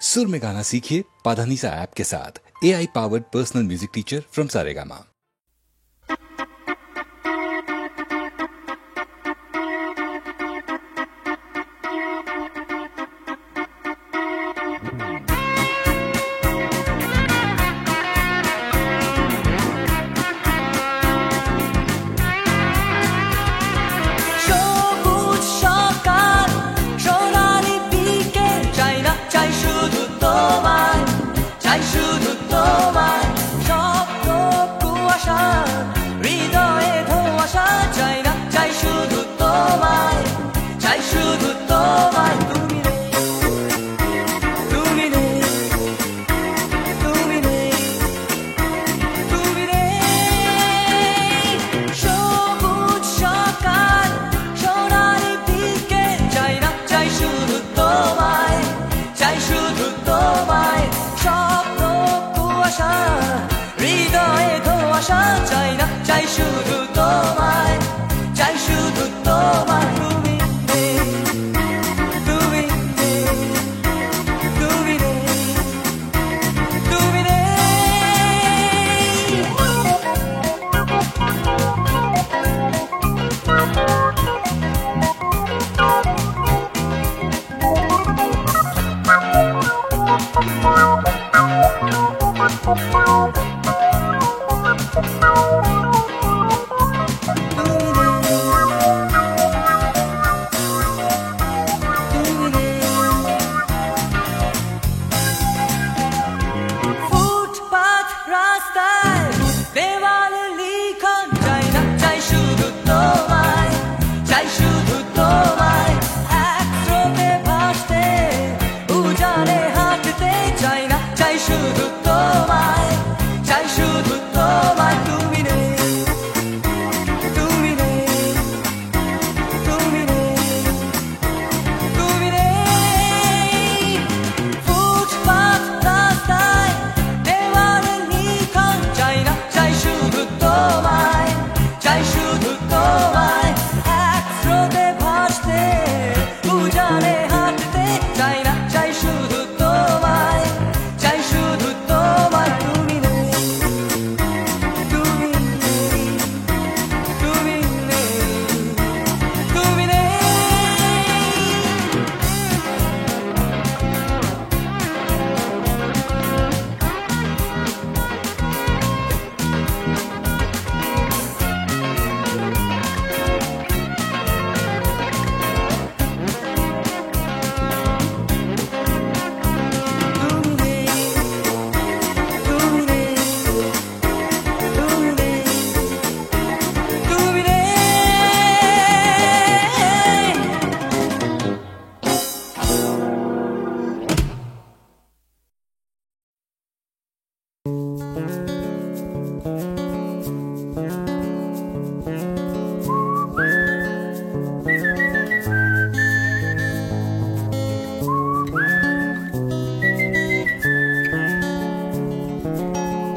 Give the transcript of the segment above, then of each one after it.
सुर में गाना सीखिए पाधानीसा ऐप के साथ। AI powered personal music teacher from Saregama.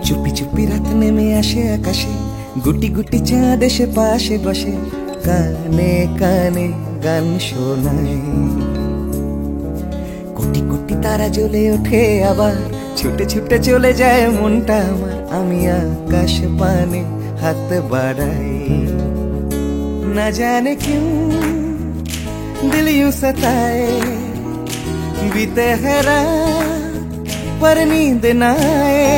চুপি চুপি রাত নেমে আসে আকাশে, গুটি গুটি চাঁদ এসে পাশে বসে, কানে কানে গান শোনায়। কোটি কোটি তারা জ্বলে ওঠে আবার, ছুটে ছুটে চলে যায় মনটা আমার। আমি আকাশ পানে হাত বাড়াই, না জানে क्यों दिल यूं सताए। बीते है रात पर नींद न आए,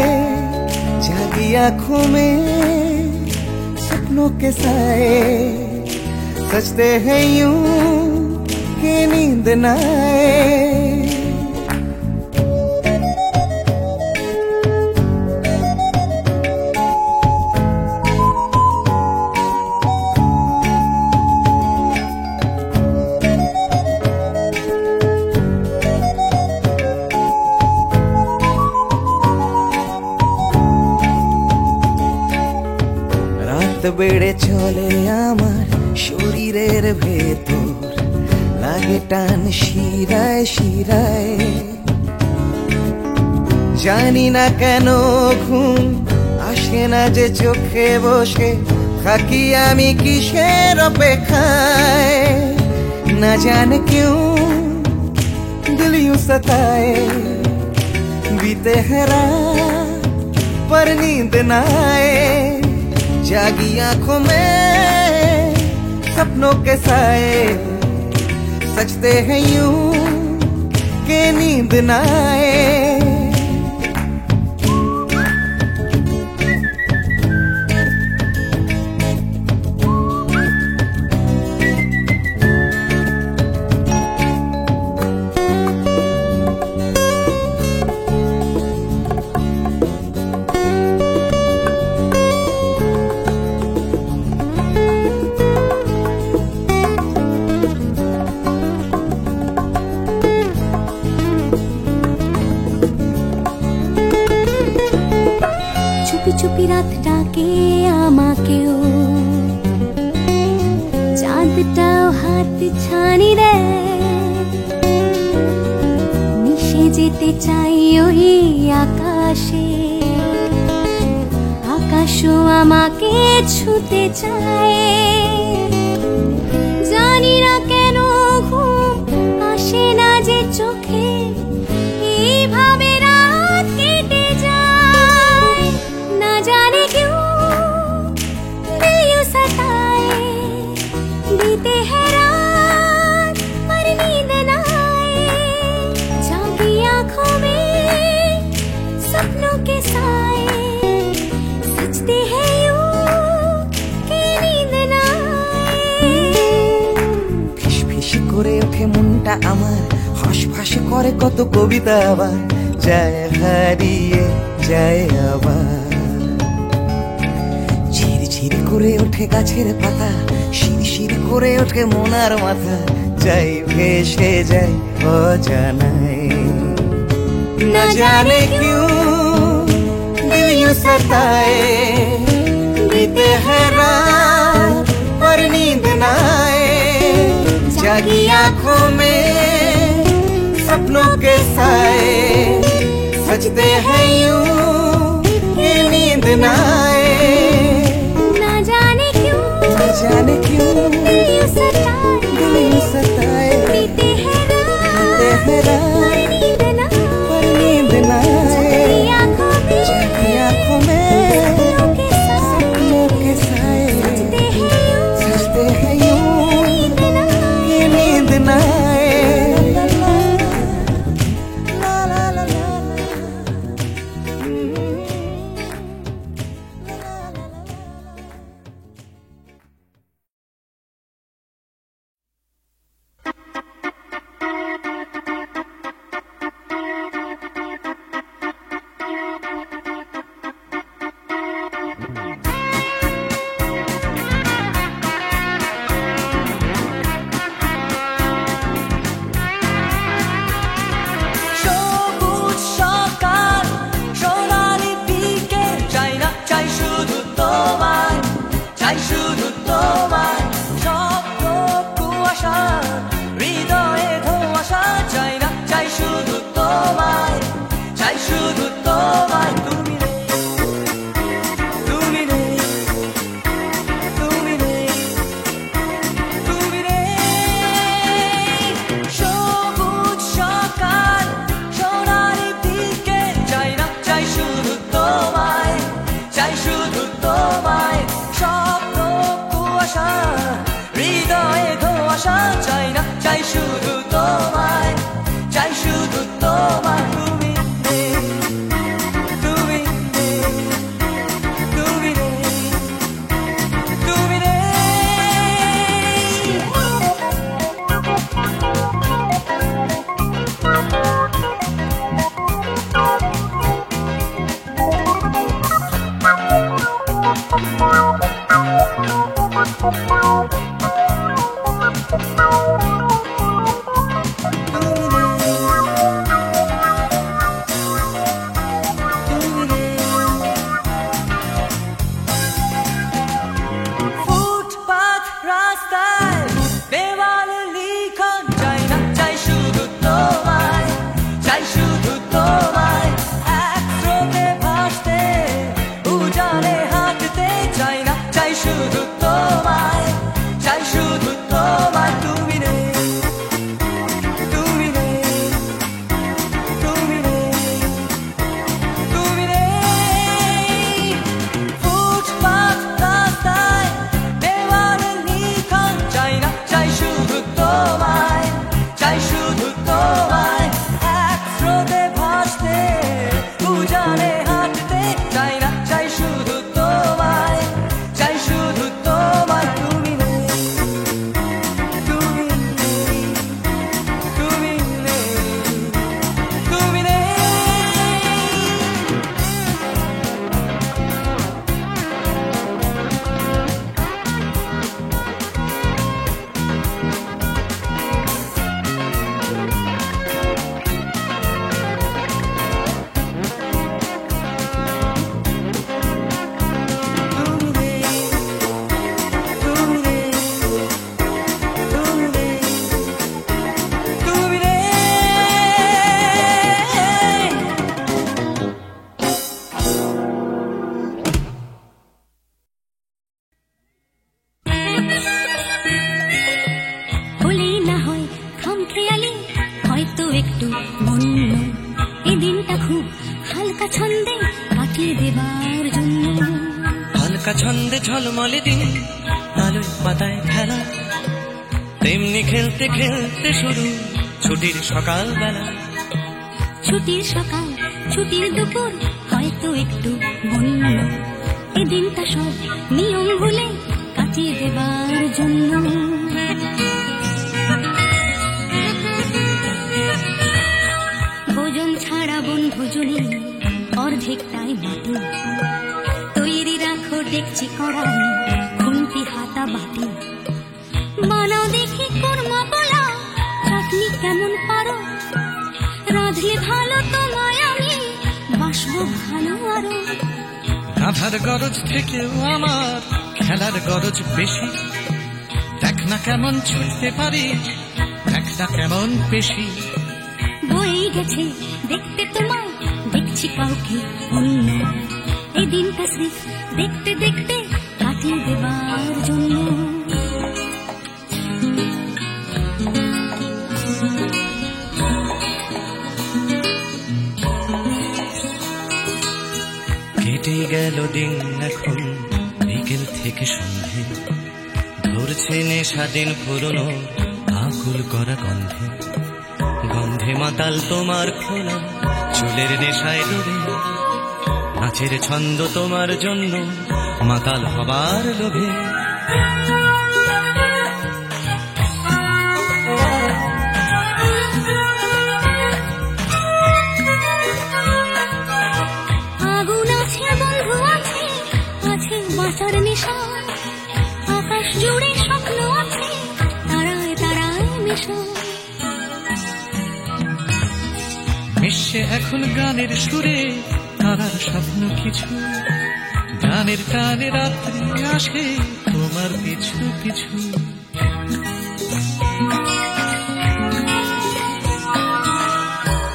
जागी आंखों में सपनों के साए। सजते हैं यूं कि नींद न आए। বেড়ে চলে আমার শরীরের ভেতর, লাগে টান শিরায় শিরায়। জানি না কেন ঘুম আসে না যে চোখে বসে, থাকি আমি কিসের অপেক্ষায়। না জানে क्यों दिल यूं सताए। बीते हैं रात पर नींद न आए, जागी आंखों में सपनों के साए, सजते हैं यूं के नींद न आए। চুপি রাত ডাকে আমাকেও, চাঁদটাও হাত ছানি দেয়, মিশে যেতে চাই ওই আকাশে, আকাশও আমাকে ছুতে চায়। জানি না কেন ঘুম আসে না যে চোখে, এইভাবে রাত কেটে যায়। না জানে क्यों दिल यूं सताए, बीते हैं रात पर नींद न आए, जागी आंखों में सपनों के साए, सजते हैं यूं कि नींद न आए। ফিস ফিস করে ওঠে মনটা আমার, হাঁস করে কত কবিতা আবার, যায় হারিয়ে যায় আবার। ঝিরঝির করে ওঠে গাছের পাতা, শিরশির করে ওঠে মনার মাথা, যাই ভেসে যায় অজানায়। না জানে क्यों दिल यूं सताए, बीते हैं रात पर नींद न आए, जागी आंखों में सपनों के साए, सजते हैं यूं कि नींद न आए। ना जाने क्यों दिल यूं सताए, बीते हैं रात पर नींद न आए, जागी आंखों में सपनों के साए, सजते हैं यूं कि नींद न आए। হালকা ছন্দে কাটিয়ে দেবার জন্য। হালকা ছন্দে ঝলমলে দিন আলোয় পাতায় খেলা, তেমনি খেলতে খেলতে শুরু ছুটির সকাল বেলা। ছুটির সকাল ছুটির দুপুর হয়তো একটু বন্য, এই দিনটা সব নিয়ম ভুলে কাটিয়ে দেবার জন্য। ভোজন ছাড়া বনভোজনে অর্ধেকটাই মাটি, তৈরি রাখো ডেকচি কড়াই খুন্তি হাতা বাটি। বানাও দেখি কুরমা পোলা, চাটনি কেমন পারো, রাঁধলে ভালো তোমায় আমি বাসবো ভালো আরো। রাধার গরজ থেকেও আমার খেলার গরজ বেশি, দেখ না কেমন ছুটতে পারি, দেখ না কেমন পেশি। বয়ে গেছে দেখতে তোমায়, দেখছি কাউকে অন্য, এই দিনটা স্রেফ দেখতে দেখতে কাটিয়ে দেবার জন্য। কেটে গেল দিন এখন বিকেল থেকে সন্ধে, ধরছে নেশা দিন পুরনো আকুল করা গন্ধে। গন্ধে মাতাল তোমার খোলা চুলের নেশায় ডুবে, নাচের ছন্দ তোমার জন্য মাতাল হবার লোভে। আগুন আছে বন্ধু আছে, আছে বাঁচার নেশা, আকাশ জুড়ে স্বপ্ন আছে তারায় তারায় মেশা। মিশে এখন গানের সুরে তারার স্বপ্ন কিছু, গানের টানে রাত্রি আসে তোমার পিছু পিছু।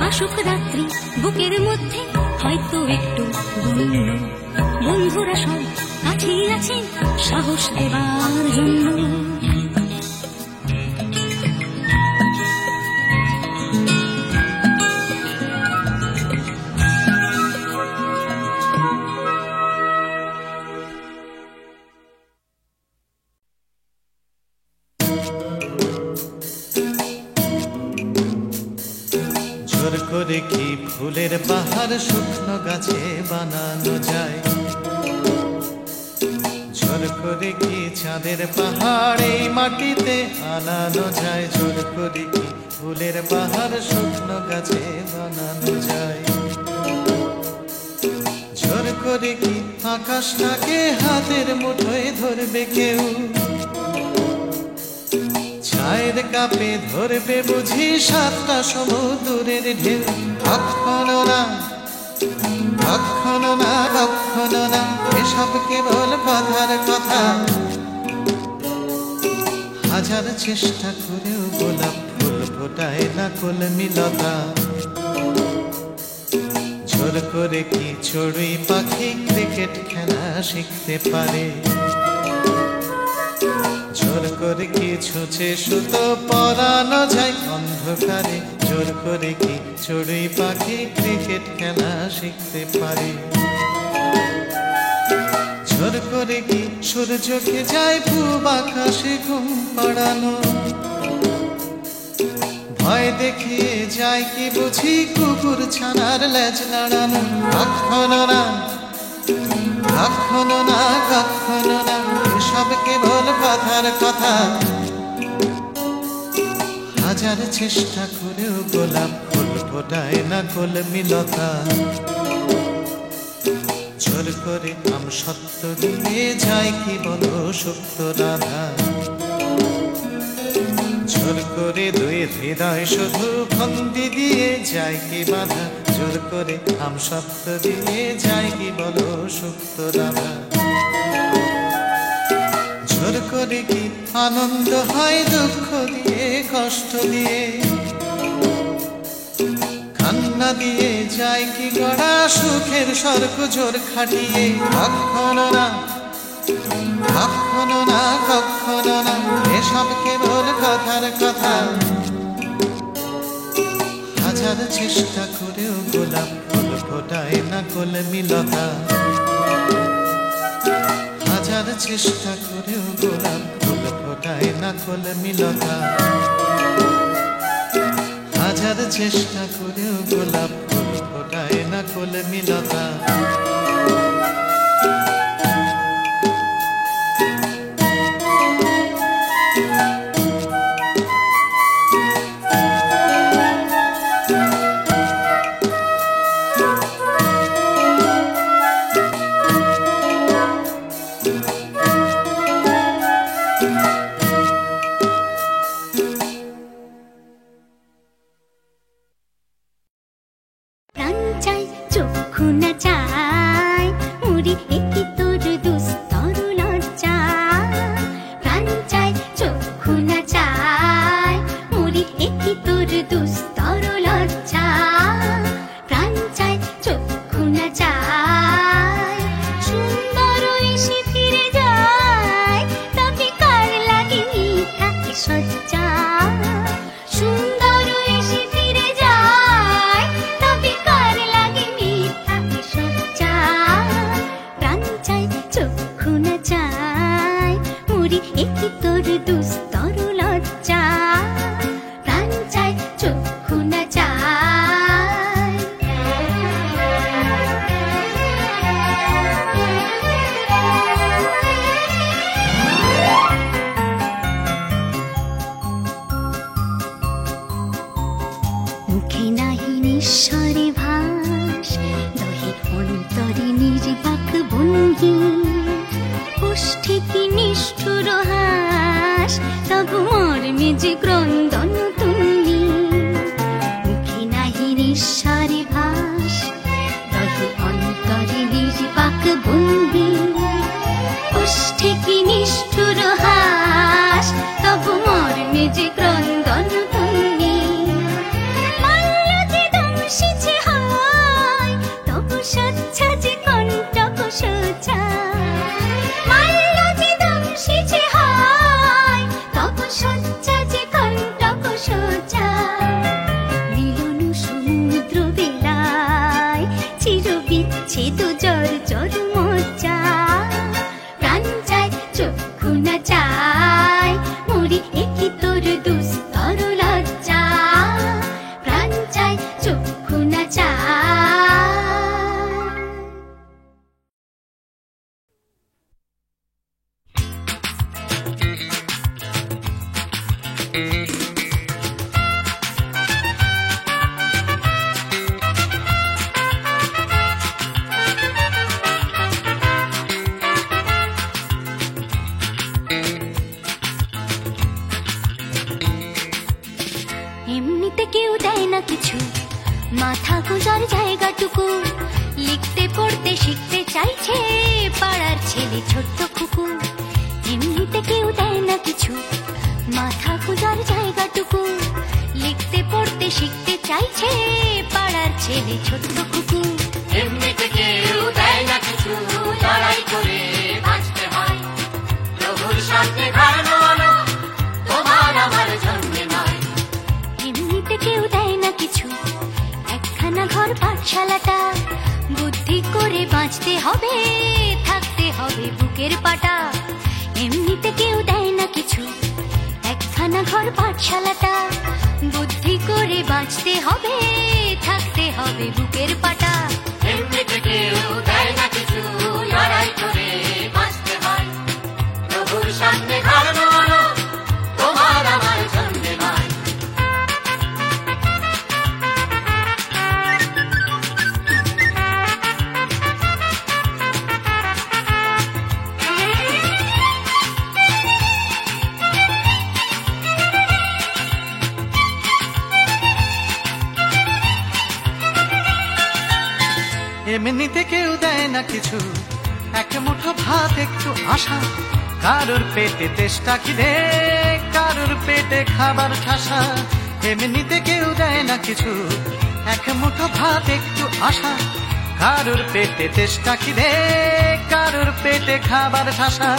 আসুক রাত্রি বুকের মধ্যে হয়তো একটু বন্য, বন্ধুরা সব কাছেই আছে সাহস দেবার জন্য। জোর করে কি ফুলের বাহার শুকনো গাছে বানানো যায়, জোর করে কি চাঁদের পাহাড় এই মাটিতে আনানো যায়। জোর করে কি ফুলের বাহার শুকনো গাছে বানানো যায়, জোর করে কি আকাশটাকে হাতের মুঠোয় ধরবে কেউ, চায়ের কাপে ধরবে বুঝি সাতটা সমুদ্রের ঢেউ। কখনো না কখনো না কখনো না, এসব কেবল কথার কথা। হাজার চেষ্টা করেও গোলাপ ফুল ফোটায় না কলমিলতা। জোর করে কি চড়ুই পাখি ক্রিকেট খেলা শিখতে পারে, জোর করে কি ছুঁচে সুতো পরানো যায় অন্ধকারে। জোর করে কি চড়ুই পাখি ক্রিকেট খেলা শিখতে পারে, জোর করে কি সূর্যকে যায় পূব আকাশে ঘুম পাড়ানো। ভয় দেখিয়ে যায় কি বুঝি কুকুর ছানার লেজ নাড়ানো। কখনো না কখনো না কখনো না, এসব কেবল কথার কথা। হাজার চেষ্টা করেও গোলাপ ফুল ফোটায় না কলমিলতা। জোর করে আম সত্য দিয়ে যায় কি বলো সুপ্ত রাধা। জোর করে দুই হৃদয় শুধু ফন্দি দিয়ে যায় কি বাধা। জোর করে আম সত্য দিয়ে যায় কি বলো সুপ্ত রাধা। জোর করে কি আনন্দ হয় দুঃখ দিয়ে কষ্ট দিয়ে, কান্না দিয়ে যায় কি গড়া সুখের স্বর্গ জোর খাটিয়ে। কখনো না কখনো না কখনো না, এসব কেবল কথার কথা। হাজার চেষ্টা করেও গোলাপ ফুল ফোটায় না কলমিলতা, হাজার চেষ্টা করেও গোলাপ ফুল ফোটায় না কলমিলতা, হাজার চেষ্টা করেও গোলাপ ফুল ফোটায় না কলমিলতা। এমনিতে কেউ দেয় না কিছু, এক মুঠো ভাত একটু আশা, কারোর পেটে তেষ্টা খিদে, কারোর পেটে খাবার ঠাসা। এমনিতে কেউ দেয় না কিছু, এক মুঠো ভাত একটু আশা, কারোর পেটে তেষ্টা খিদে, কারোর পেটে খাবার ঠাসা।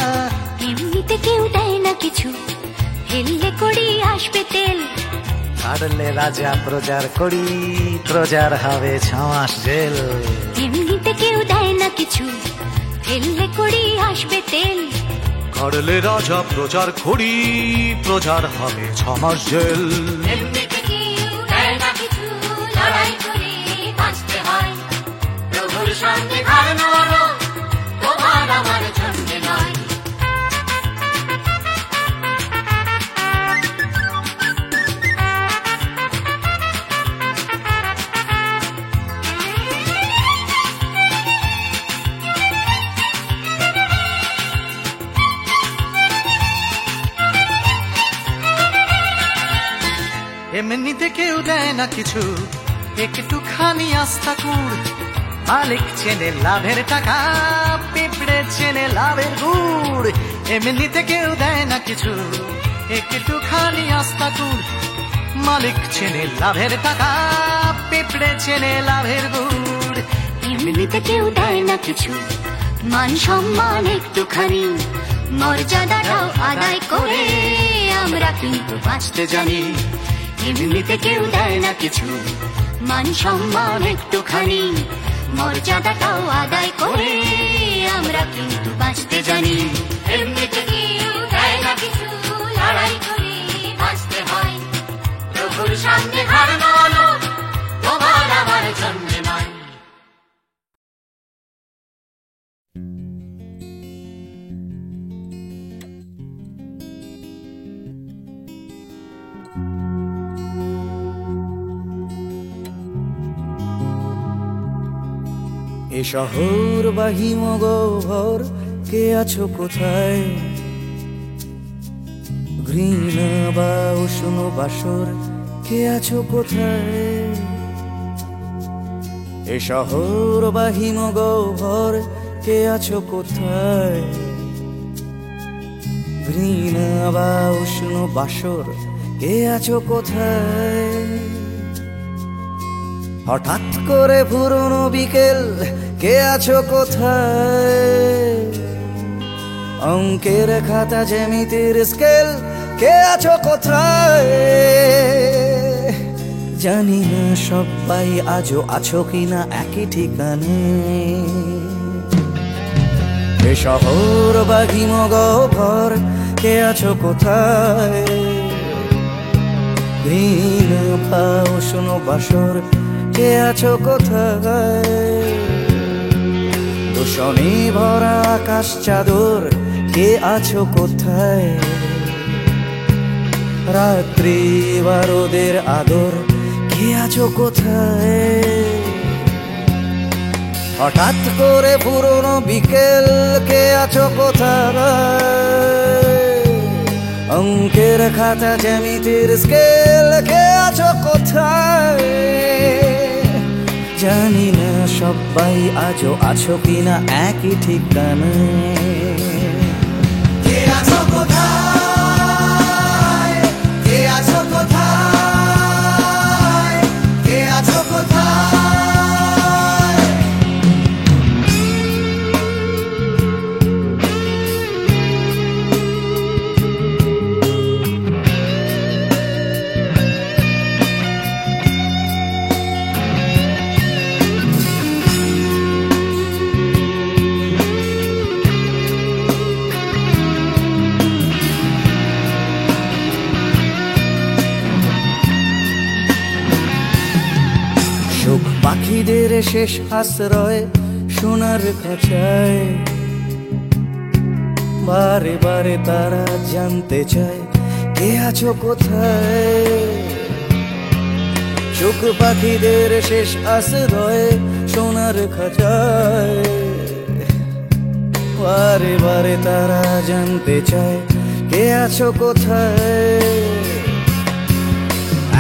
এমনিতে কেউ দেয় না কিছু, হেললে করি আসবে তেল, ছাড়লে রাজা প্রজার করি, প্রজার হবে 6 মাস জেল। এমনিতে কেউ দেয় না কিছু, ফেললে করি আসবে তেল। ছাড়লে রাজা প্রজার করি, প্রজার হবে 6 মাস জেল। এমনিতে কেউ দেয় না কিছু, লড়াই করে বাঁচতে হয়। প্রভুর সামনে ঘাড় নাড়ানো তোমার আমার জন্য নয়। এমনিতে কেউ দেয় না কিছু, একটুখানি আস্থা কুড়। মালিক চেনে লাভের টাকা, পিঁপড়ে চেনে লাভের গুড়। এমনিতে কেউ দেয় না কিছু, একটুখানি আস্থা কুড়। মালিক চেনে লাভের টাকা, পিঁপড়ে চেনে লাভের গুড়। এমনিতে কেউ দেয় না কিছু, মান সম্মান একটুখানি, মর্যাদাটাও আদায় করে আমরা কিন্তু বাঁচতে জানি। এমনিতে কেউ দেয় না কিছু, মান সম্মান একটুখানি, মর্যাদাটাও আদায় করে আমরা কিন্তু বাঁচতে জানি। এমনিতে কেউ দেয় না কিছু, লড়াই করে বাঁচতে হয়। প্রভুর সামনে ঘাড় নাড়ানো তোমার আমার জন্য নয়। এ শহর বা হিমগহ্বর, কে আছো কোথায়? ঘৃণা বা উষ্ণ বাসর, কে আছো কোথায়? এ শহর বা হিমগহ্বর, কে আছো কোথায়? ঘৃণা বা উষ্ণ বাসর, কে আছো কোথায়? হঠাৎ করে পুরনো বিকেল, কে আছো কোথায়? অঙ্কের খাতা জ্যামিতির স্কেল, কে আছো কোথায়? জানি না সবাই আজও আছো কিনা একই ঠিকানে। এ শহর বা হিমগহ্বর, কে আছো কোথায়? ঘৃণা বা উষ্ণ বাসর, কে আছো কোথায়? দূষণে ভরা আকাশ চাদর, কে আছো কোথায়? রাত্রি বা রোদের আদর, কে আছো কোথায়? হঠাৎ করে পুরনো বিকেল, কে আছো কোথায়? অঙ্কের খাতা জ্যামিতির স্কেল, কে আছো কোথায়? জানি না সবাই আজও আছো কিনা একই ঠিকানায়। কে আছো কোথায়? কে আছো কোথায়? কে আছো কোথায়? পাখিদের শেষ আশ্রয় সোনার খাঁচায়, বারে বারে তারা জানতে চায় কে আছো কোথায়। চোখ পাখিদের শেষ আশ্রয় সোনার খাঁচায়, বারে বারে তারা জানতে চায় কে আছো কোথায়।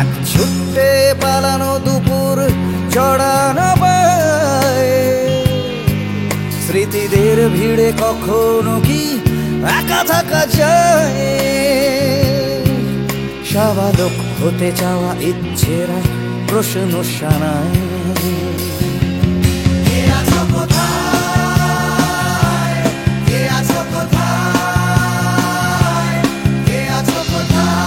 এক ছুটে পালানো দুপুর জড়ানো পায়, স্মৃতিদের ভিড়ে কখনো কি একা থাকা যায়। স্বাভাবিক হতে চাওয়া ইচ্ছেরা প্রশ্ন শানায়। কে আছো কোথায়? কে আছো কোথায়? কে আছো কোথায়?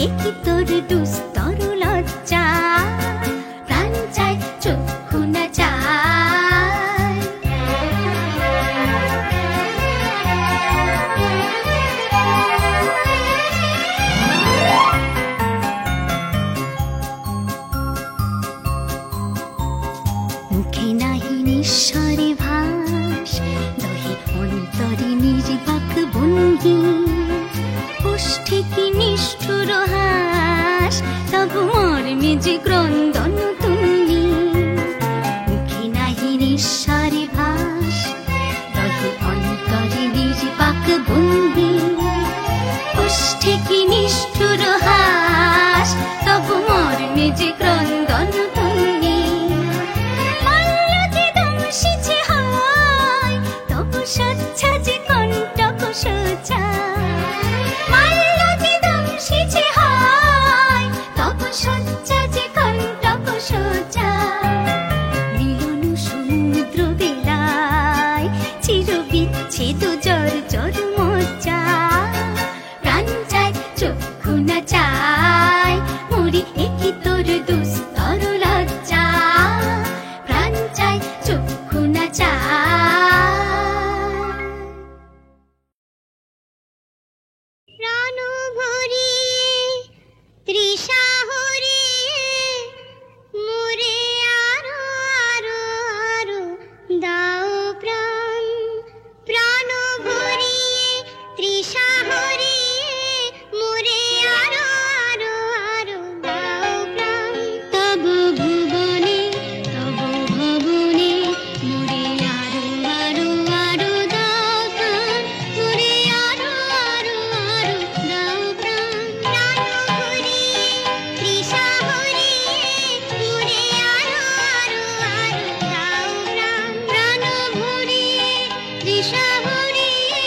একি তোর দুস্তর লজ্জা প্রাণ চায় চক্ষু না চায় মুখে নাহি নিঃস্বরে ভাস দহে অন্তরে নির্বাক বন্দী ওষ্ঠে কি নিষ্ঠুর হাস তবু মর্মে যে ক্রন্দন তুল্লি মুখে নাহি নিঃস্বরে ভাস দহে অন্তরে নির্বাক বন্দী ওষ্ঠে কি নিষ্ঠুর হাস তবু মর্মে যে ক্রন্দন তুল্লি সচ্ছা যে কণ্টক সোজা মাল্য যে দংশিছে হয় তব সচ্ছা যে কণ্টক সোজা মিলন সমুদ্র বেলায় চির বিচ্ছেদ জর জর মজ্জা প্রাণ চায় চক্ষু না চায় মরি একি তোর দুস্তর লজ্জা প্রাণ চায় চক্ষু না চায় প্রাণ ভরিয়ে তৃষা হরিয়ে মোরে আরো আরো আরো দাও প্রাণ প্রাণ ভরিয়ে তৃষা হরিয়ে মোরে আরো আরো আরো দাও প্রাণ তব ভুবনে তব ভবনে মোরে আরো আরো আরো দাও প্রাণ মোরে আরো আরো আরো দাও প্রাণ প্রাণ ভরিয়ে তৃষা হরিয়ে মোরে আরো আরো আরো দাও প্রাণ প্রাণ ভরিয়ে তৃষা হরিয়ে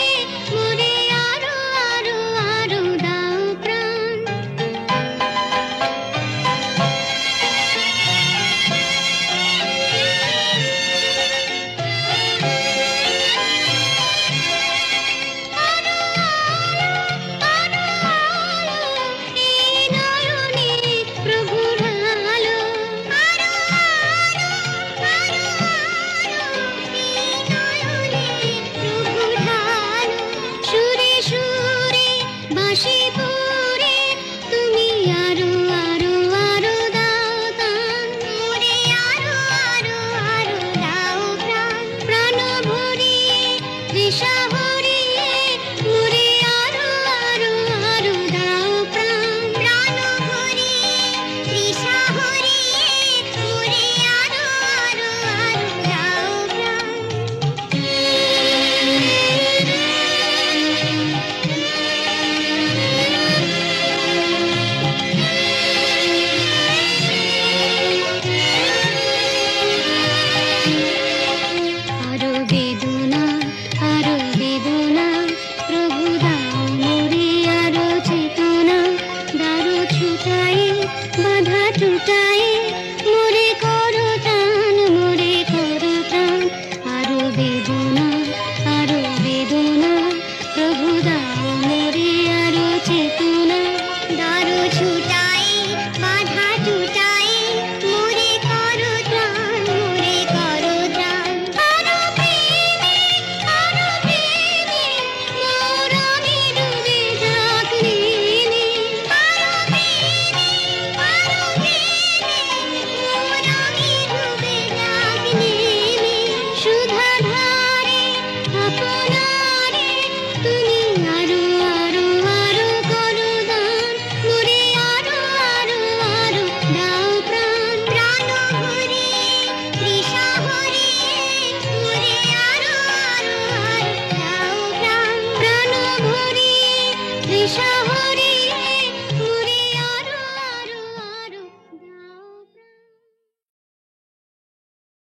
মোরে আরো আরো আরো দাও প্রাণ নয়নে প্রভুর আলো আরো আরো আরো নয়নে প্রভুর আলো সুরে সুরে বাঁশি পুরে তুমি আরো আরো আরো দাও দান মোরে আরো আরো আরো দাও প্রাণ প্রাণ ভরিয়ে তৃষা হরিয়ে মোরে আরো আরো আরো দাও প্রাণ প্রাণ ভরিয়ে তৃষা হরিয়ে মোরে আরো আরো আরো দাও আরো বেদনা প্রভু দাও মোরে আরো চেতনা দারু ছুটাই বাধা টুটাই মোরে করো টান আরো বেদনা প্রভু দাও মোরে আরো চেতনা দারু ছুটাই বাধা টুটাই মোরে করো টান আরো প্রেমে মোর আমি ডুবে যাক নীলে আরো প্রেমে মোর আমি ডুবে যাক নীলে সুধা ধারে আপনারে তুমি আরো আরো আরো করো দান মোরে আরো আরো আরো দাও প্রাণ প্রাণ ভরিয়ে তৃষা হরিয়ে মোরে আরো আরো আরো দাও প্রাণ প্রাণ ভরিয়ে তৃষা হরিয়ে